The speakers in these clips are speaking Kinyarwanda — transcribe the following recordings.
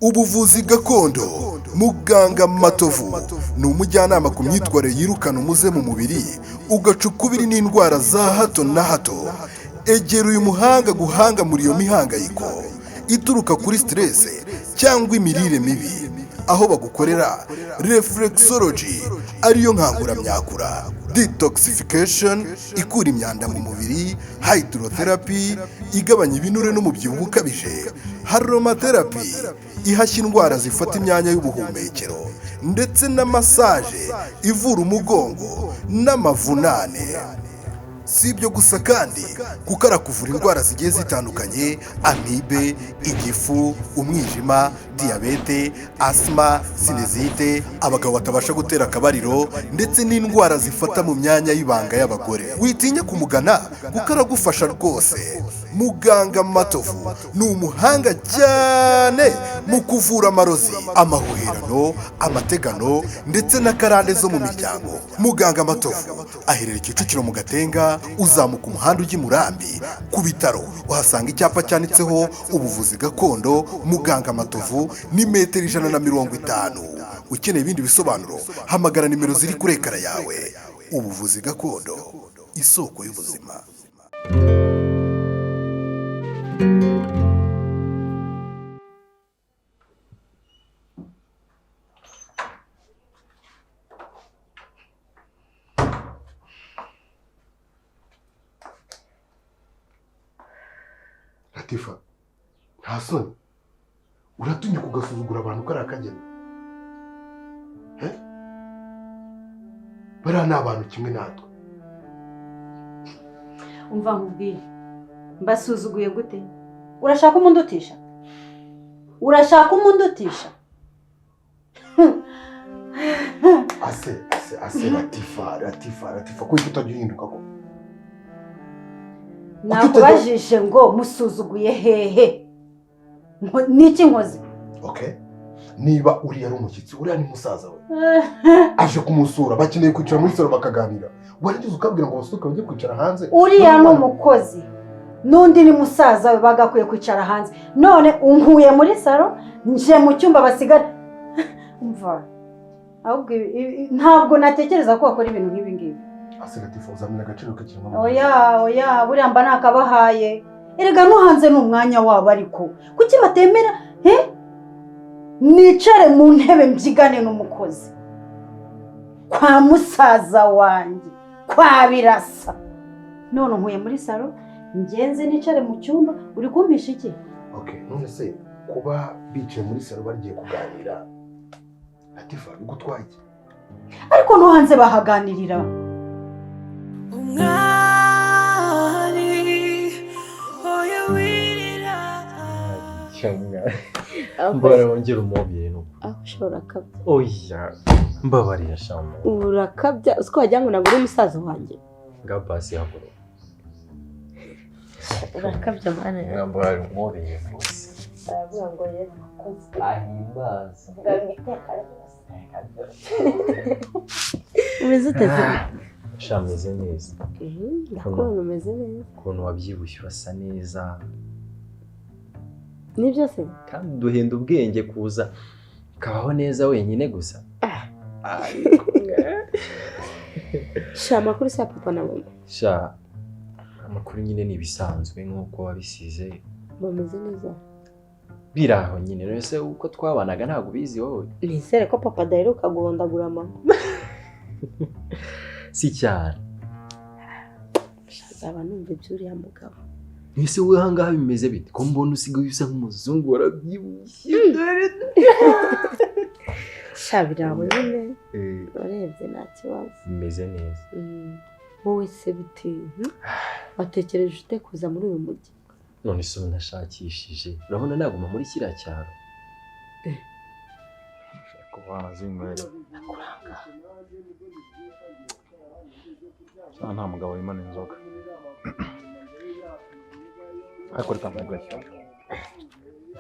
Ubuvuzi gakondo muganga Matovu ni umujyanama ku myitwarire yirukana umuze mu mubiri ugaca ukubiri n'indwara za hato na hato. Egera uyu muhanga guhanga muri iyo mihangayiko ituruka kuri stress cyangwa imirire mibi, aho bagukorera reflexology ariyo nkanguramyakura, detoxification ikura imyanda mu mubiri, hydrotherapy igabanya ibinure n'umubyibuho ukabije, aromatherapy ihashya indwara zifata imyanya y'ubuhumekero, ndetse na massage ivura umugongo n'amavunane. Si ibyo gusa kandi kuko arakuvura indwara zigiye zitandukanye: amibe, igifu, umwijima, diyabete, asima, sinezite, abagabo batabasha gutera akabariro, ndetse n'indwara zifata mu myanya y'ibanga y'abagore. Witinya kumugana kuko aragufasha rwose. Muganga Matovu ni umuhanga cyane mu kuvura amarozi, amahuherano, amategano, ndetse n'akarande zo mu miryango. Muganga Matovu aherereye Kicukiro mu Gatenga, uzamuka umuhanda ujya i Murambi ku bitaro uhasanga icyapa cyanditseho ubuvuzi gakondo Muganga Matovu, ni metero 150. Ukeneye ibindi bisobanuro hamagara nimero ziri kuri ekara yawe. Ubuvuzi gakondo, isoko y'ubuzima. Latifa, nta soni uratunyuka ugasuzugura abantu kari akageni. Bariya ni abantu kimwe natwe. Umva nkubwire, mbasuzuguye gute? Urashaka umundutisha? Urashaka umundutisha? Ase Latifa, kuko utajya uhinduka ko. Nakubajije ngo musuzuguye hehe? Niki nkoze? Okay. Niba uri yari umushyitsi, uriya ni musaza we. Aje kumusura, bakeneye kwicara muri salo bakaganira. Warigize ukabwira ngo basuke bajye kwicara hanze. Uriya ni umukozi. Nundi ni musaza we bagakwiye kwicara hanze. None unkuye muri salo, nje mu cyumba basigara. Umva. Ahubwo ntabwo natekereza ko bakora ibintu nk'ibi ngibi. Ase Latifa, uzamenya agaciro k'ikiremwa muntu. Oya, buriya mba nakabahaye. Erega no hanze n'umwanya wabo ariko. Kuki batemera? Nicare mu ntebe mbyigane n'umukozi. Kwa musaza wanjye, kwa Birasa. None nkuye muri salo, ngenze nicare mu cyumba, uri kumpisha iki? Okay, none se kuba bicaye muri salo bagiye kuganira, Latifa bigutwaye iki? Ariko no hanze bahaganirira. Mbara wongera umubiri nuko. Ushobora kabya. Oya, mbabarira shamba. Urakabya, usko wajya ngo nagure umusaza wanjye. Ngabasi hakuru. Urakabya mwana. Ngambara umubiri rwose. Aravuga ngo yego koze. Ahimbaza. Umeze uteze. Shameze neza. Ndakubona umeze neza. Ukuntu wabyibushye urasa neza. Ni byose kandi duhenda ubwenge kuza kabaho neza wenyine gusa. Sha amakuru sa papa na mama. Sha amakuru nyine ni bisanzwe nkuko wabisize. Bameze neza. Biraho nyine rese uko twabanaga ntago bizi wowe. Nizere ko papa daheruka guhondagura mama. Si cyane. Shazaba numva byuriya mugabo. Ese we hangaha bimeze bite? Ko mbona usigaye usa nk'umuzungu warabyibushye. Shabiraho nyine. Urebye nta kibazo. Bimeze neza. Wowe se bite? Watekereje ute kuza muri uyu mujyi? None se nashakishije. Urabona naguma muri kiriya cyaro. Kuba zinywera. Nakuranga. Nta mugabo wimana inzoga. Ariko reka mpagashya.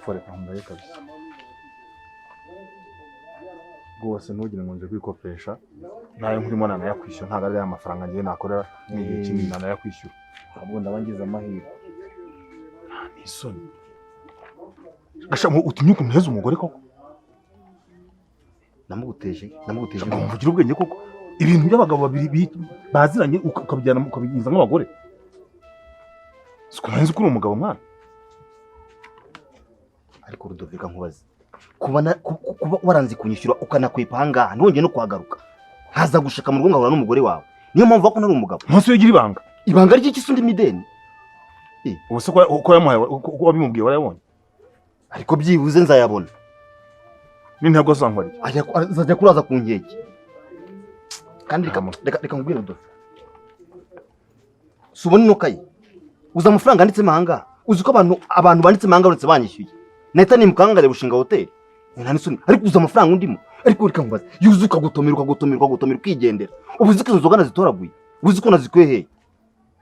Foreka mbaye kabisa. Rwose ntugire ngo nje kwikopesha. Nayo nkurimo nanayakwishyura, ntago ari amafaranga ngiye nakorera n'igihe kinini nanayakwishyura. Ahubwo ndabangiza amahirwe. Ni isoni. Gasha utinyuka umuneza umugore koko. Namuguteje Mvugira ubwenge koko. Ibintu by'abagabo babiri baziranye ukabijyana ukabigiza nk'abagore. Sikumanze kuri umugabo mwana. ariko Rudoviko nkubaze kuba waranze kunyishyura ukanakwipa hangaha ntongeye no kuhagaruka haza gushaka mu rugo ngahura n'umugore wawe niyo mpamvu wako ntari umugabo Nonse ugira ibanga ry'iki sundi mideni ubuse ko yamuhaye ko wabimubwiye warayabonye ariko byibuze nzayabona n'intego zankora azajya kuraza ku nkeke kandi reka nkubwire Rudoviko subona ino kayi uza amafaranga anditse mahanga uzi ko abantu banditse mahanga uretse banyishyuye nahita nimukangare bushinga hoteli nta n'isoni ariko uza amafaranga undimo ariko reka nkubaze yuzuka ukagutomera ukigendera ubuzi ko inzoga nazitoraguye ubuzi ko nazikweheye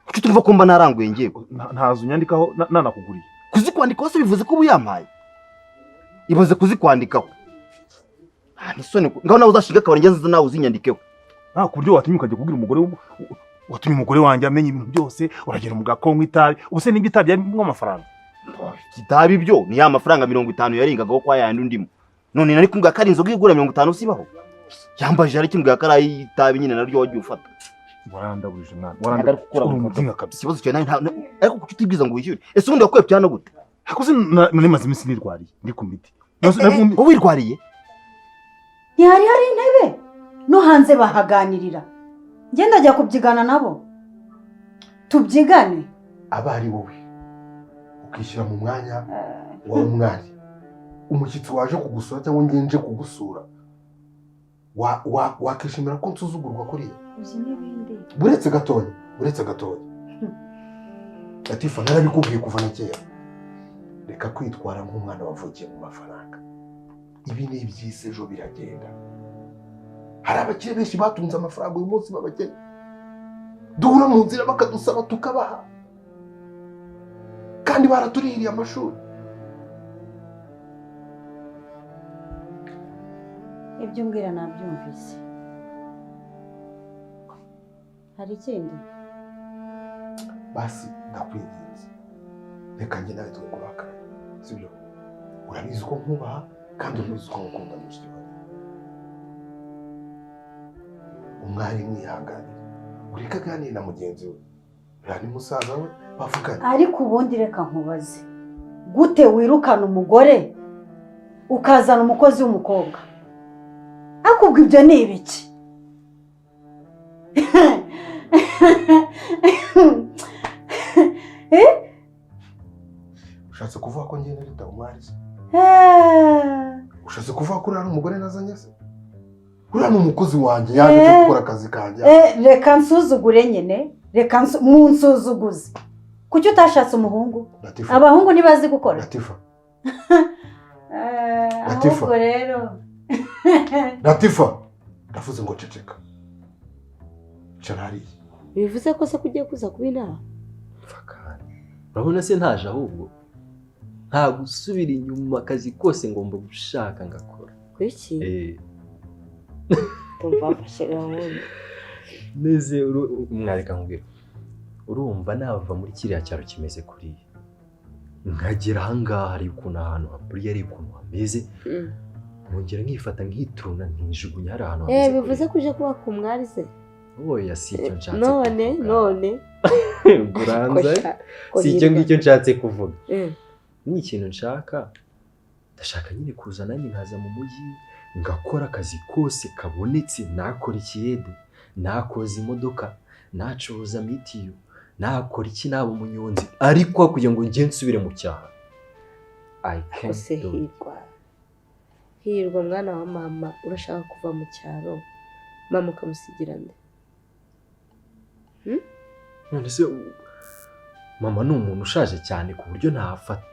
kuki tumva ko mba naranguye ngiye ntazo nyandikaho nanakuguriye kuzikwandikaho se bivuze ko ubu yampaye ibaze kuzikwandikaho nta n'isoni ngaho nawe uzashinga akabari ngenzi nawe uzinyandikeho ku buryo watumye ukajya kubwira umugore watumye umugore wanjye amenya ibintu byose uragera mu gakonywa itabi ubuse n'ibyo itabi yarimo amafaranga itabi byo ni ya mafaranga 50 yaringagaho kwa yandi undimo none nari kumbwa ko ari inzoga igura 50 sibaho yambaje ari kimbwa ko ari itabi nyine naryo wagiye ufata warandabuje mwana warandakora umutinga kabisa ikibazo cyo ariko kuki utibwiza ngo wishyure ese undi wakwepye hano gute hakoze nari maze iminsi nirwariye ndi ku miti wowe wirwariye ntihari hari intebe no hanze bahaganirira ngenda ajya kubyigana nabo tubyigane aba ari wowe ukishyira mu mwanya wa umwari umushyitsi waje kugusura cyangwa ngenje kugusura wakishimira ko nsuzugurwa kuriya uzi n'ibindi buretse gatoya Latifa narabikubwiye kuva na kera reka kwitwara nk'umwana wavukiye mu mafaranga ibi ni iby'isi ejo biragenda hari abakire benshi batunze amafaranga uyu munsi babakene duhura mu nzira bakadusaba tukabaha kandi baraturihiriye amashuri ibyo umbwira nabyumvise hari ikindi basi ndakwinginze reka njye nawe twekubakana sibyo urabizi ko nkubaha kandi urabizi ko ngukunda mushiki wawe umwari mwihanganire ureka aganire na mugenzi we uriya ni musaza we bavugane ariko ubundi reka nkubaze gute wirukana umugore ukazana umukozi w'umukobwa akubwa ibyo ni ibiki ushatse kuvuga ko ngenda rita umwari se ushatse kuvuga ko uriya ni umugore nazanye se uriya ni umukozi wanjye yaje cyo gukora akazi kanjye reka nsuzugure nyine reka munsuzuguze kuki utashatse umuhungu abahungu ntibazi gukora Latifa ahubwo rero Latifa ndavuze ngo ceceka carari bivuze ko se kugiye kuza kuba inama urabona se ntaje ahubwo nta gusubira inyuma akazi kose ngomba gushaka ngakora kuki tumva mfashira wundi neze mwareka nkubwira urumva nava muri kiriya cyaro kimeze kuriya nkagera ahangaha hari ukuntu ahantu haburiye ari ukuntu hameze nkongera nkifata nkituruna ntijugunya hari ahantu hameze bivuze ko uje kuba ku mwari se oya si icyo nshatse none buranza si icyo ngicyo nshatse kuvuga ni ikintu nshaka ndashaka nyine kuza nanjye nkaza mu mujyi ngakora akazi kose kabonetse nakora ikiyede nakoza imodoka nacuruza mitiyu nakora iki naba umunyonzi ariko kugira ngo njye nsubire mu cyaro hirwa mwana wa mama urashaka kuva mu cyaro mama ukamusigira nde none se mama ni umuntu ushaje cyane ku buryo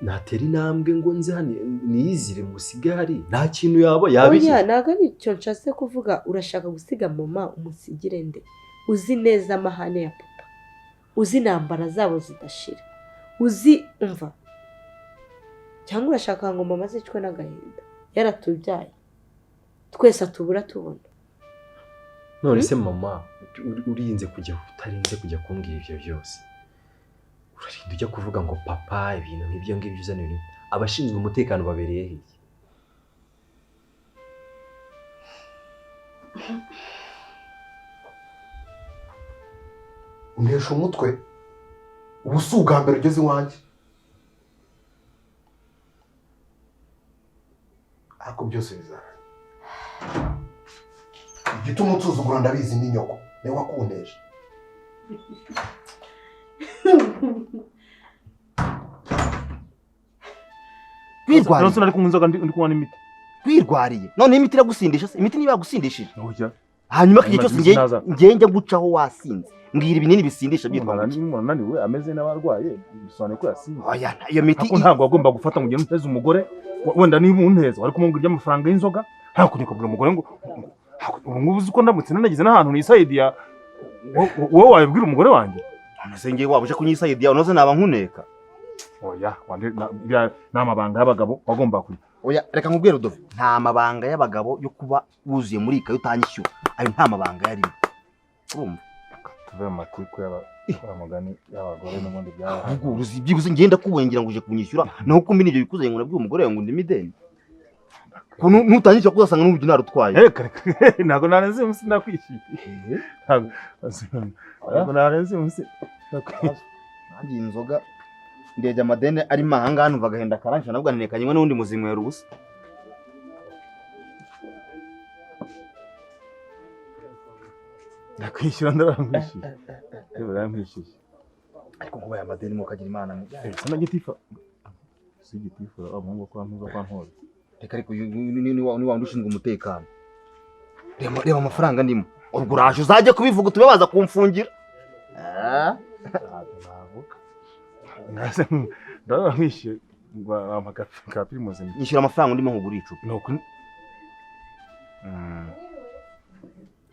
natera intambwe ngo nze hano niyizire musige hari nta kintu yabigira ntabwo ari icyo nshatse kuvuga urashaka gusiga mama umusigire nde uzi neza amahane ya papa uzi intambara zabo zidashira uzi umva cyangwa urashaka ngo mama azicwe n'agahinda yaratubyaye twese atubura tubona none se mama utarinze kujya kumbwira ibyo byose urarinda ujya kuvuga ngo papa ibintu nk'ibyo ngibyo uzana ibintu abashinzwe umutekano babereye hehe? unesha umutwe ubu si ubwa mbere ugeze iwanjye, ariko byose bizarangira. igituma unsuzugura ndabizi ni nyoko niwe wakunteje. Kwirwariye ariko inzoga ndi kunywa n'imiti. Kwirwariye none imiti iragusindisha se? Imiti niba yagusindishije Oya. hanyuma kije cyose ngenge gucaho wasinze mbwira ibinini bisindisha byitwa naniwe ameze n'abarwaye bisobanuye ko yasinze. Oya iyo miti ariko ntabwo agomba gufata ngo ugende uteze umugore wenda niba unteza ariko umubwira amafaranga y'inzoga nta kujya kubwira umugore ngo ubu ngubu uzi ko ndamutse nanagize n'ahantu nisaidiya wowe wabibwira umugore wanjye none ngiye wabuje kunyisaidiya unoze naba nkuneka. Oya ni amabanga y'abagabo wagomba kujya. Oya reka nkubwire Rudoviko nta mabanga y'abagabo yo kuba wuzuye muri ikayo utanyishyura ayo nta mabanga yarimo urumva tuve mu matiko y'abamugani y'abagore n'ubundi byaba ahubwo uruzi byibuze ngenda kubwengira ngo uje kunyishyura naho kumbi nibyo bikuze ngo nabwiye umugore ngo ndimi deni ntutanyishyura kuzasanga n'uburyo narutwaye ntabwo narenze umunsi ndakwishyuye ntabwo narenze umunsi nanjye inzoga ndege amadene ari mahanga numva agahenda karansha nabwo nanekanye n'undi muzinywera ubusa. ndakwishyura ndaramwishyuye ariko kuba aya madeni mukagira imana sana gitifa si gitifa abahungu kwa ntuza kwa ntoza reka ariko ni wa ndushinzwe umutekano reba amafaranga ndimo ubwo uraje uzajye kubivuga tube baza kumfungira ndaramwishyuye ka primus nyishyura amafaranga ndimo nkugura icupa nuko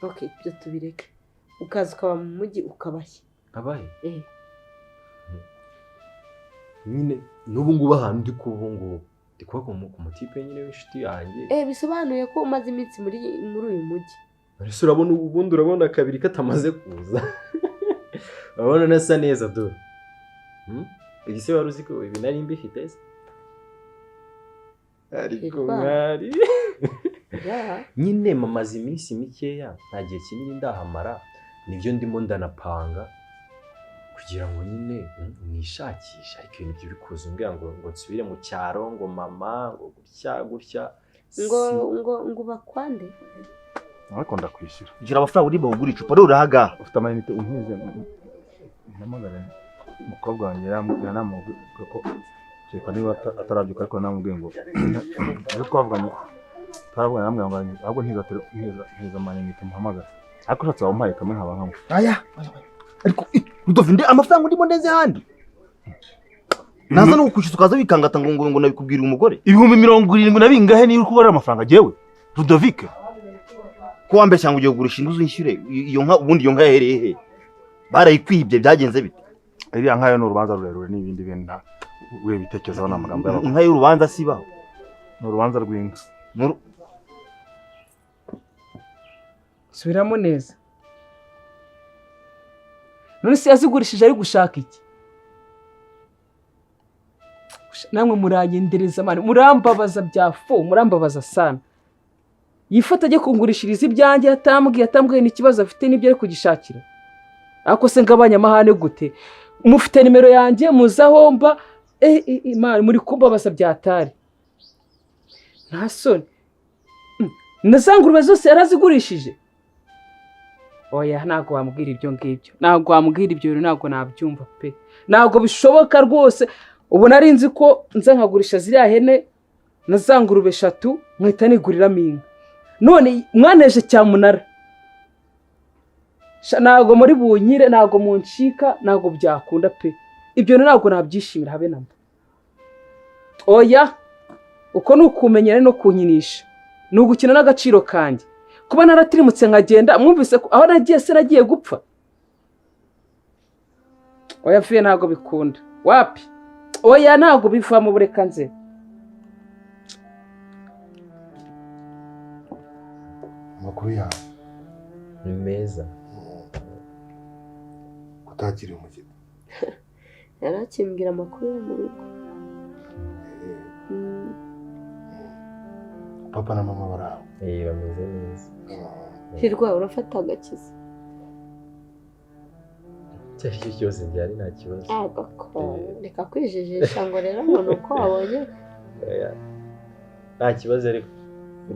okay byo tubireke ukaza ukaba mu mujyi ukabashye abahe nyine n'ubu ngubu ahantu ndi kuba ngubu ndi kuba ku mutipe nyine w'inshuti yanjye bisobanuye ko umaze iminsi muri uyu mujyi ariko urabona ubundi urabona kabiri katamaze kuza urabona nasa neza do igise wari uzi ko ibi nari mbifite se ariko mwari nyine mamaze iminsi mikeya nta gihe kinini ndahamara nibyo ndimo ndanapanga kugira ngo nyine nishakishe ariko ibintu byo bikuza umbwira ngo nsubire mu cyaro ngo mama ngo gutya ngo bakwande ariko ndakwishyura gira amafaranga uri bagura icupa rero urahaga ufite amayinite unkize namagara umukobwa wanjye yaramubwiye ko cyeka niba atarabyuka ariko namubwiye ngo ejo twavuganye namwe ngo ahubwo ntiza amayinite muhamagara ariko ushatse wamuhaye kamwe nkaba nkamwe aya ariko Rudoviko amafaranga ndimo ndeze handi naza no kukwishyuza ukaza wikangata ngo nabikubwira umugore 70 na bingahe niba ukubara amafaranga jewe Rudoviko ko wambe cyangwa ugiye kugurisha inguzu inshyure iyo nka ubundi iyo nka yahereye he barayikwibye byagenze bite iriya nka yo ni urubanza rurerure n'ibindi bintu we bitekerezaho n'amagambo y'abagabo inka y'urubanza sibaho ni urubanza rw'inka subiramo neza none se yazigurishije ari gushaka iki namwe muranyendereza mani murambabaza byafo murambabaza sana yifata ajye kungurishiriza ibyanjye atambwiye n'ikibazo afite n'ibyo ari kugishakira ariko se ngabanyamahane gute mufite nimero yanjye muzaho mba mani muri kumbabaza byatari nta soni na za ngurube zose yarazigurishije oya ntabwo wambwira ibyo ngibyo ntabwo wambwira ibyo ntabwo nabyumva pe ntabwo bishoboka rwose ubu nari nzi ko nza nkagurisha ziriya hene na za ngurube 3 nkahita niguriramo inka none mwaneje cyamunara ntabwo muri bunyire ntabwo muncika ntabwo byakunda pe ibyo ntabwo nabyishimira habe namba oya uko ni ukumenyera no kunyinisha ni ugukina n'agaciro kanjye kuba naratirimutse nkagenda mwumvise ko aho nagiye se nagiye gupfa oya fiye ntabwo bikunda wapi oya ntabwo biva mu burekanze amakuru yawe ni meza kutakiri umugeni yarakimbwira amakuru yo mu rugo papa na mama baraho bameze neza. hirwa urafata agakiza icyo ari cyo cyose byari nta kibazo. reka kwijijisha ngo rero ngo ni uko wabonye nta kibazo ariko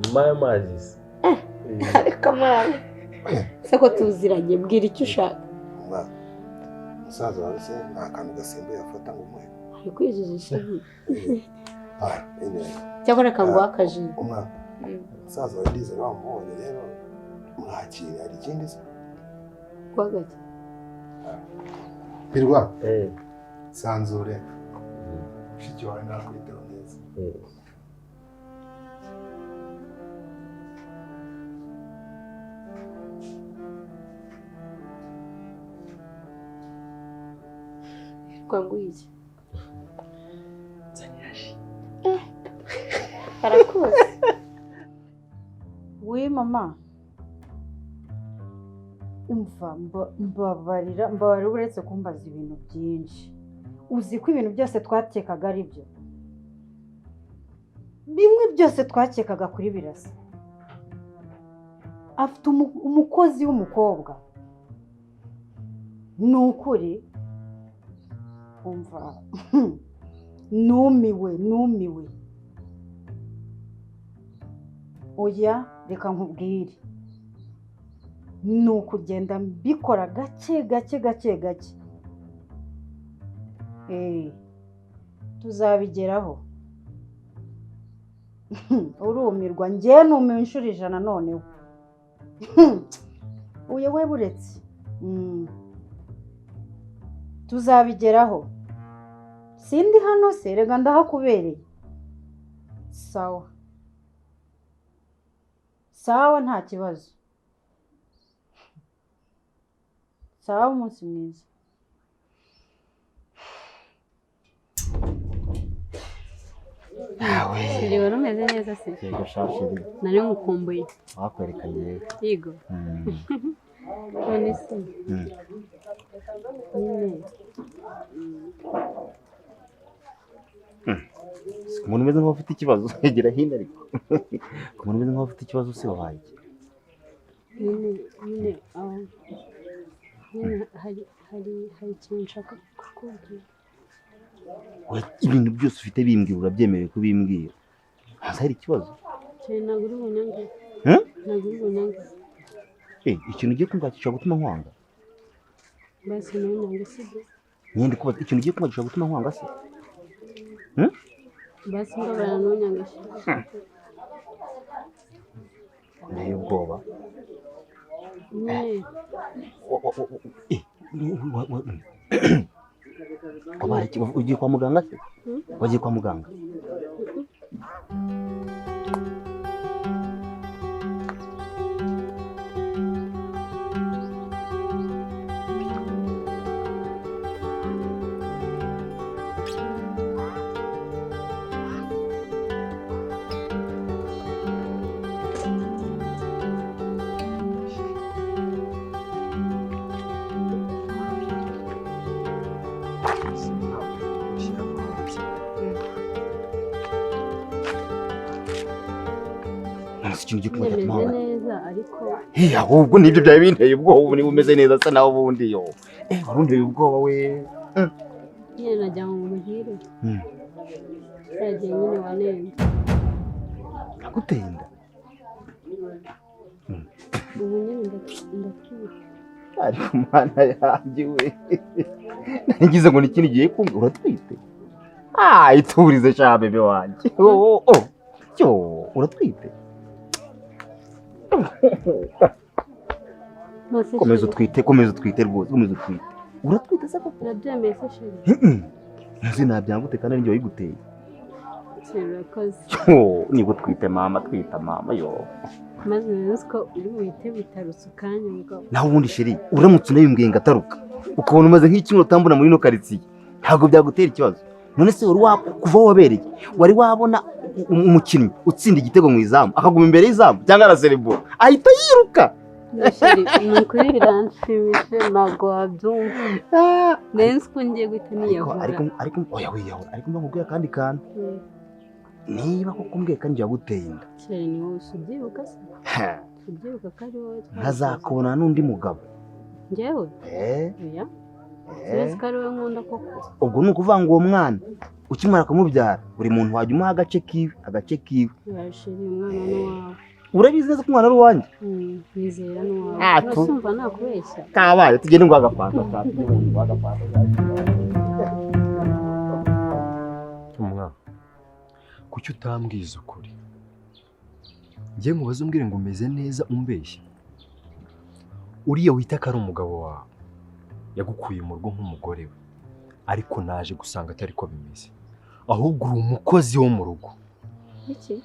nyuma y'amazi se. ariko mwana se ko tuziranye mbwira icyo ushaka. umusaza wawe se nta kantu gasembuye afata ngo umuhe ari kwijijisha cyangwa reka ngo wakaje umwana umusaza wawe ndize bamubonye rero mwakire hari ikindi se kwagati Birwa sanzure shiki wawe nakwitaho neza kwangwije arakoze we mama umva mbabarira uretse kumbaza ibintu byinshi uzi ko ibintu byose twakekaga ari byo bimwe byose twakekaga kuri Birasa afite umukozi w'umukobwa ni ukuri umva numiwe oya reka nkubwire ni ukugenda mbikora gake tuzabigeraho urumirwa njye numiwe inshuro 100 noneho uye we buretse tuzabigeraho sindi hano se rega ndahakubereye sawa nta kibazo sawa umunsi mwiza Siri wari umeze neza se yego shashiri nari mukumbuye wakwerekanye yego none se umuntu umeze nk'aho ufite ikibazo yegera hino ariko umuntu umeze nk'aho ufite ikibazo se wahaye hari ikintu nshaka kukubwira ibintu byose ufite bimbwira urabyemerewe kubimbwira hasi hari ikibazo ntabwo uri bunyange ikintu ugiye kumva gishobora gutuma nkwanga basi ntunyange sibyo nyende kuba ikintu ugiye kumva gishobora gutuma nkwanga se basi mbabara ntunyange nteye ubwoba ugiye kwa muganga se wagiye kwa muganga umeze neza ariko ahubwo nibyo byari binteye ubwoba ubu niba umeze neza se nawe ubundi yo warunteye ubwoba we nyine najya ngo muhire yagiye nyine wanenze naguteye inda ubu nyine ndakwiye ariko mana yanjye we nagize ngo n'ikindi giye kumva uratwite iturize sha bebe wanjye cyo uratwite komeza utwite rwose komeza utwite uratwite se koko urabyemeye se sheri nzi nabyangute kandi n'ibyo wayiguteye urakoze niba utwite mama twita mama yo maze rero ko uri buhite bitarutse ukanya ngo naho ubundi sheri uramutse unayimbwiye ngataruka ukabona umaze nk'ikintu utambona muri ino karitsiye ntabwo byagutera ikibazo none se kuva wabereye wari wabona umukinnyi utsinda igitego mu izamu akaguma imbere y'izamu cyangwa araserebura ahita yiruka ni ukuri biranshimishe ntabwo wabyumva neza ko ngiye guhita niyahura ariko oya wiyahura ariko mbamubwira akandi kantu niba koko mbwiye kandi yaguteye inda Sheri ni wowe usubyibuka se? Usubyibuka ko ari wowe ntazakubona n'undi mugabo. njyewe? Oya. Sinzi ko ari wowe nkunda koko. Ubwo ni ukuvuga ngo uwo mwana ukimara kumubyara buri muntu wajya umuha agace kiwe Ya sheri umwana n'uwawe. urabizi neza ko umwana ari uwanjye. Nizera n'uwawe. Urasumva nakubeshya. Kabaye tugende ngo agafanta umwana kuki utambwiza ukuri njye mubaze umbwire ngo umeze neza umbeshya uriya wita ko ari umugabo wawe yagukuye mu rugo nk'umugore we ariko naje gusanga atari ko bimeze ahubwo uri umukozi wo mu rugo. Iki?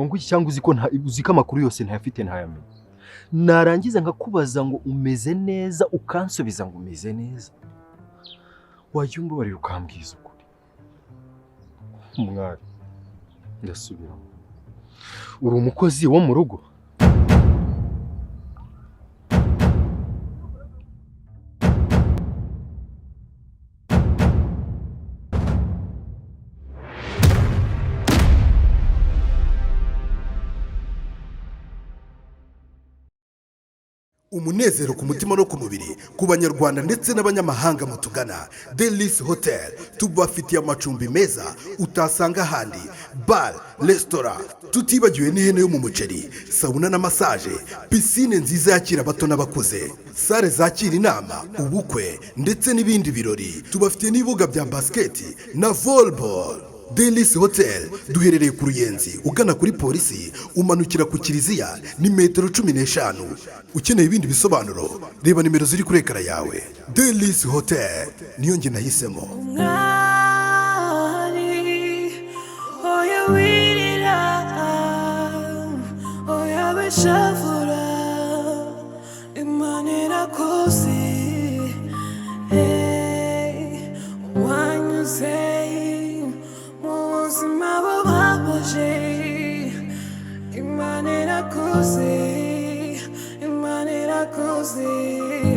ngo iki cyangwa uzi ko amakuru yose ntayafite ntayamenye narangiza nkakubaza ngo umeze neza ukansubiza ngo umeze neza wajya umbabarira ukambwiza ukuri umwari ndasubira uri umukozi wo mu rugo. umunezero ku mutima no ku mubiri ku banyarwanda ndetse n'abanyamahanga mutugana Delis Hotel tubafitiye amacumbi meza utasanga ahandi, bar, restaurant, tutibagiwe n'ihene yo mu muceri, sauna na massage, piscine nziza yakira abato n'abakuze, sale zakira inama, ubukwe ndetse n'ibindi birori. Tubafitiye n'ibibuga bya basket na volleyball. Delis Hotel duherereye ku Ruyenzi ugana kuri polisi umanukira ku Kiliziya ni metero 15. Ukeneye ibindi bisobanuro reba nimero ziri kuri ekara yawe. Delis Hotel niyo nge nahisemo. Umwari oya wirira oya beshavura imanira kosi wanyuze Imanera così